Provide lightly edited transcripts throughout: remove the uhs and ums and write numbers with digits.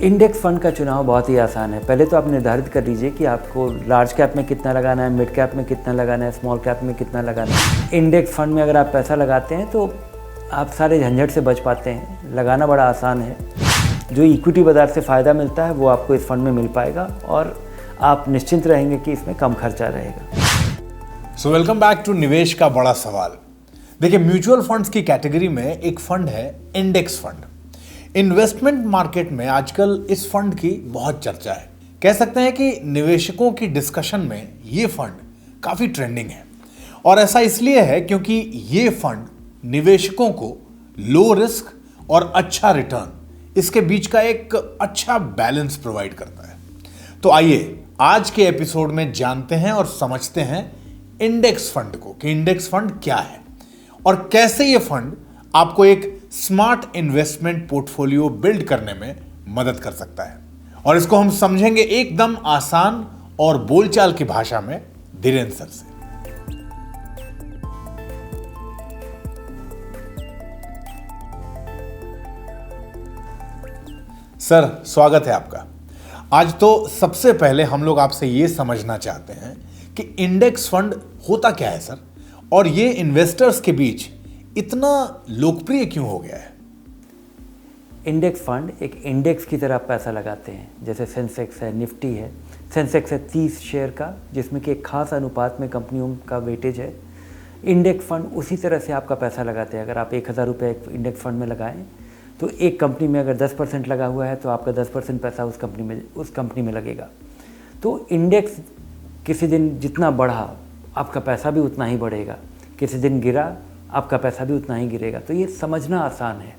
Index fund का चुनाव बहुत ही आसान है। पहले तो आप निर्धारित कर लीजिए कि आपको लार्ज कैप में कितना लगाना है, मिड कैप में कितना लगाना है, स्मॉल कैप में कितना लगाना है। इंडेक्स फंड में अगर आप पैसा लगाते हैं तो आप सारे झंझट से बच पाते हैं। लगाना बड़ा आसान है। जो इक्विटी बाज़ार से फ़ायदा मिलता है वो आपको इस फंड में मिल पाएगा और आप निश्चिंत रहेंगे कि इसमें कम खर्चा रहेगा। सो वेलकम बैक टू निवेश का बड़ा सवाल। देखिए, म्यूचुअल फंड्स की कैटेगरी में एक फंड है इंडेक्स फंड। इन्वेस्टमेंट मार्केट में आजकल इस फंड की बहुत चर्चा है। कह सकते हैं कि निवेशकों की डिस्कशन में ये फंड काफी ट्रेंडिंग है और ऐसा इसलिए है क्योंकि ये फंड निवेशकों को लो रिस्क और अच्छा रिटर्न, इसके बीच का एक अच्छा बैलेंस प्रोवाइड करता है। तो आइए आज के एपिसोड में जानते हैं और समझते हैं इंडेक्स फंड को कि इंडेक्स फंड क्या है और कैसे ये फंड आपको एक स्मार्ट इन्वेस्टमेंट पोर्टफोलियो बिल्ड करने में मदद कर सकता है। और इसको हम समझेंगे एकदम आसान और बोलचाल की भाषा में धीरेन्द्र सर से। सर, स्वागत है आपका। आज तो सबसे पहले हम लोग आपसे ये समझना चाहते हैं कि इंडेक्स फंड होता क्या है सर, और ये इन्वेस्टर्स के बीच इतना लोकप्रिय क्यों हो गया है? इंडेक्स फंड एक इंडेक्स की तरह पैसा लगाते हैं। जैसे सेंसेक्स है, निफ्टी है। सेंसेक्स है 30 शेयर का, जिसमें कि एक खास अनुपात में कंपनियों का वेटेज है। इंडेक्स फंड उसी तरह से आपका पैसा लगाते हैं। अगर आप 1000 रुपये एक इंडेक्स फंड में लगाएं तो एक कंपनी में अगर 10% लगा हुआ है तो आपका 10% पैसा उस कंपनी में लगेगा। तो इंडेक्स किसी दिन जितना बढ़ा आपका पैसा भी उतना ही बढ़ेगा, किसी दिन गिरा आपका पैसा भी उतना ही गिरेगा। तो ये समझना आसान है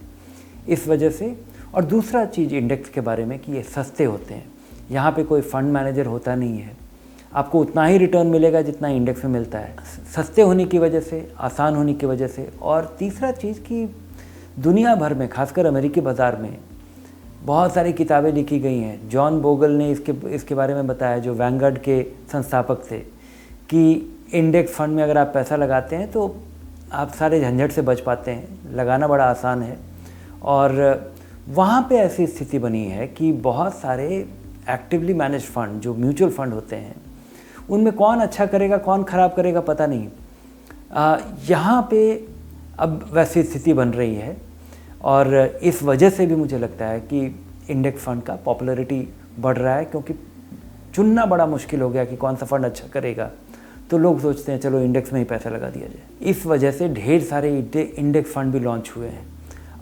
इस वजह से। और दूसरा चीज़ इंडेक्स के बारे में कि ये सस्ते होते हैं। यहाँ पे कोई फंड मैनेजर होता नहीं है, आपको उतना ही रिटर्न मिलेगा जितना इंडेक्स में मिलता है। सस्ते होने की वजह से, आसान होने की वजह से। और तीसरा चीज़ कि दुनिया भर में, खासकर अमेरिकी बाज़ार में बहुत सारी किताबें लिखी गई हैं। जॉन बोगल ने इसके बारे में बताया, जो वैंगार्ड के संस्थापक थे, कि इंडेक्स फंड में अगर आप पैसा लगाते हैं तो आप सारे झंझट से बच पाते हैं। लगाना बड़ा आसान है। और वहाँ पे ऐसी स्थिति बनी है कि बहुत सारे एक्टिवली मैनेज फंड, जो म्यूचुअल फंड होते हैं, उनमें कौन अच्छा करेगा कौन ख़राब करेगा पता नहीं। यहाँ पे अब वैसी स्थिति बन रही है और इस वजह से भी मुझे लगता है कि इंडेक्स फंड का पॉपुलैरिटी बढ़ रहा है, क्योंकि चुनना बड़ा मुश्किल हो गया कि कौन सा फंड अच्छा करेगा। तो लोग सोचते हैं चलो इंडेक्स में ही पैसा लगा दिया जाए। इस वजह से ढेर सारे इंडेक्स फंड भी लॉन्च हुए हैं।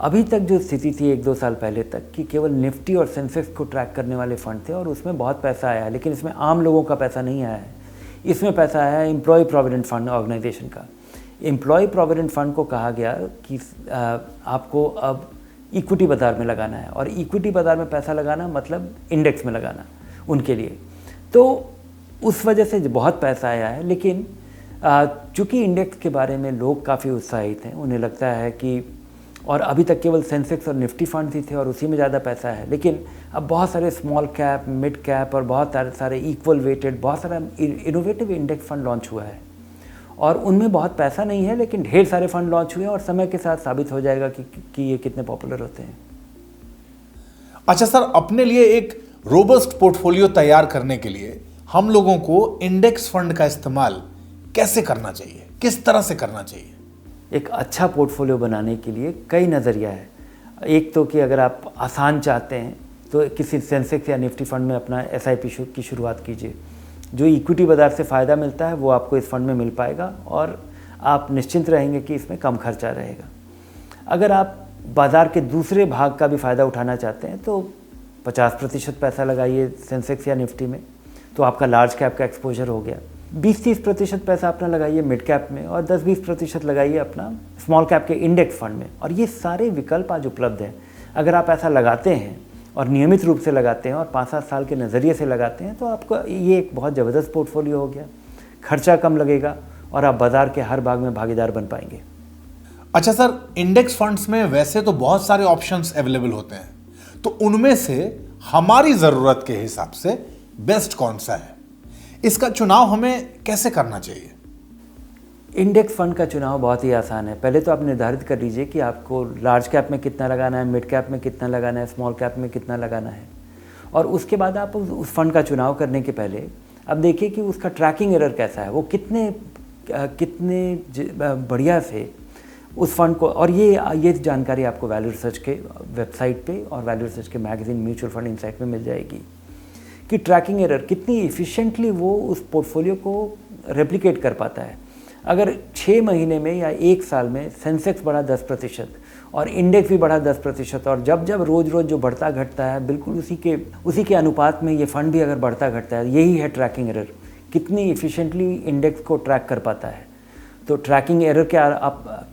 अभी तक जो स्थिति थी 1-2 साल पहले तक कि केवल निफ्टी और सेंसेक्स को ट्रैक करने वाले फंड थे और उसमें बहुत पैसा आया है, लेकिन इसमें आम लोगों का पैसा नहीं आया है। इसमें पैसा आया है एम्प्लॉय प्रोविडेंट फंड ऑर्गेनाइजेशन का। एम्प्लॉय प्रोविडेंट फंड को कहा गया कि आपको अब इक्विटी बाज़ार में लगाना है, और इक्विटी बाज़ार में पैसा लगाना मतलब इंडेक्स में लगाना उनके लिए। तो उस वजह से बहुत पैसा आया है। लेकिन चूँकि इंडेक्स के बारे में लोग काफ़ी उत्साहित हैं, उन्हें लगता है कि, और अभी तक केवल सेंसेक्स और निफ्टी फंड ही थे और उसी में ज़्यादा पैसा है, लेकिन अब बहुत सारे स्मॉल कैप, मिड कैप और बहुत सारे इक्वल वेटेड, बहुत सारा इनोवेटिव इंडेक्स फंड लॉन्च हुआ है और उनमें बहुत पैसा नहीं है, लेकिन ढेर सारे फंड लॉन्च हुए हैं और समय के साथ साबित हो जाएगा कि ये कितने पॉपुलर होते हैं। अच्छा सर, अपने लिए एक रोबस्ट पोर्टफोलियो तैयार करने के लिए हम लोगों को इंडेक्स फंड का इस्तेमाल कैसे करना चाहिए, किस तरह से करना चाहिए? एक अच्छा पोर्टफोलियो बनाने के लिए कई नज़रिया है। एक तो कि अगर आप आसान चाहते हैं तो किसी सेंसेक्स या निफ्टी फंड में अपना SIP की शुरुआत कीजिए। जो इक्विटी बाज़ार से फ़ायदा मिलता है वो आपको इस फंड में मिल पाएगा और आप निश्चिंत रहेंगे कि इसमें कम खर्चा रहेगा। अगर आप बाज़ार के दूसरे भाग का भी फ़ायदा उठाना चाहते हैं तो 50% पैसा लगाइए सेंसेक्स या निफ्टी में, तो आपका लार्ज कैप का एक्सपोजर हो गया। 20-30% पैसा अपना लगाइए मिड कैप में और 10-20% लगाइए अपना स्मॉल कैप के इंडेक्स फंड में। और ये सारे विकल्प आज उपलब्ध हैं। अगर आप ऐसा लगाते हैं और नियमित रूप से लगाते हैं और 5-7 साल के नज़रिए से लगाते हैं तो आपको ये एक बहुत ज़बरदस्त पोर्टफोलियो हो गया। खर्चा कम लगेगा और आप बाज़ार के हर भाग में भागीदार बन पाएंगे। अच्छा सर, इंडेक्स फंड्स में वैसे तो बहुत सारे ऑप्शंस अवेलेबल होते हैं, तो उनमें से हमारी ज़रूरत के हिसाब से बेस्ट कौन सा है, इसका चुनाव हमें कैसे करना चाहिए? इंडेक्स फंड का चुनाव बहुत ही आसान है। पहले तो आप निर्धारित कर लीजिए कि आपको लार्ज कैप में कितना लगाना है, मिड कैप में कितना लगाना है, स्मॉल कैप में कितना लगाना है। और उसके बाद आप उस फंड का चुनाव करने के पहले अब देखिए कि उसका ट्रैकिंग एरर कैसा है, वो कितने बढ़िया से उस फंड को, और ये जानकारी आपको वैल्यू रिसर्च के वेबसाइट पे और वैल्यू रिसर्च के मैगजीन म्यूचुअल फंड इनसाइट में मिल जाएगी कि ट्रैकिंग एरर कितनी इफ़िशिएंटली वो उस पोर्टफोलियो को रेप्लिकेट कर पाता है। अगर 6 महीने में या 1 साल में सेंसेक्स बढ़ा 10% और इंडेक्स भी बढ़ा 10%, और जब रोज़ जो बढ़ता घटता है बिल्कुल उसी के अनुपात में ये फंड भी अगर बढ़ता घटता है, यही है ट्रैकिंग एरर, कितनी इफ़िशिएंटली इंडेक्स को ट्रैक कर पाता है। तो ट्रैकिंग एरर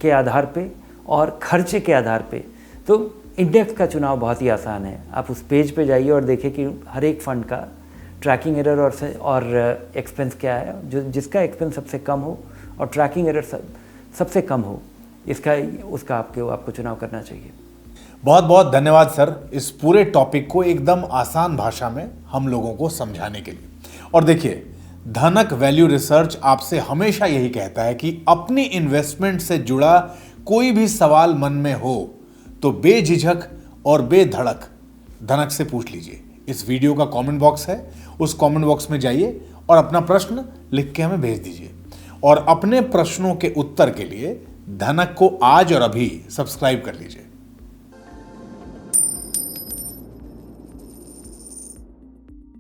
के आधार पे और खर्चे के आधार पे तो इंडेक्स का चुनाव बहुत ही आसान है। आप उस पेज पे जाइए और देखें कि हर एक फंड का ट्रैकिंग एरर और एक्सपेंस क्या है, जिसका एक्सपेंस सबसे कम हो और ट्रैकिंग एरर सबसे कम हो, उसका आपको चुनाव करना चाहिए। बहुत बहुत धन्यवाद सर, इस पूरे टॉपिक को एकदम आसान भाषा में हम लोगों को समझाने के लिए। और देखिए, धनक वैल्यू रिसर्च आपसे हमेशा यही कहता है कि अपनी इन्वेस्टमेंट से जुड़ा कोई भी सवाल मन में हो तो बेझिझक और बेधड़क धनक से पूछ लीजिए। इस वीडियो का कमेंट बॉक्स है, उस कमेंट बॉक्स में जाइए और अपना प्रश्न लिख के हमें भेज दीजिए। और अपने प्रश्नों के उत्तर के लिए धनक को आज और अभी सब्सक्राइब कर लीजिए।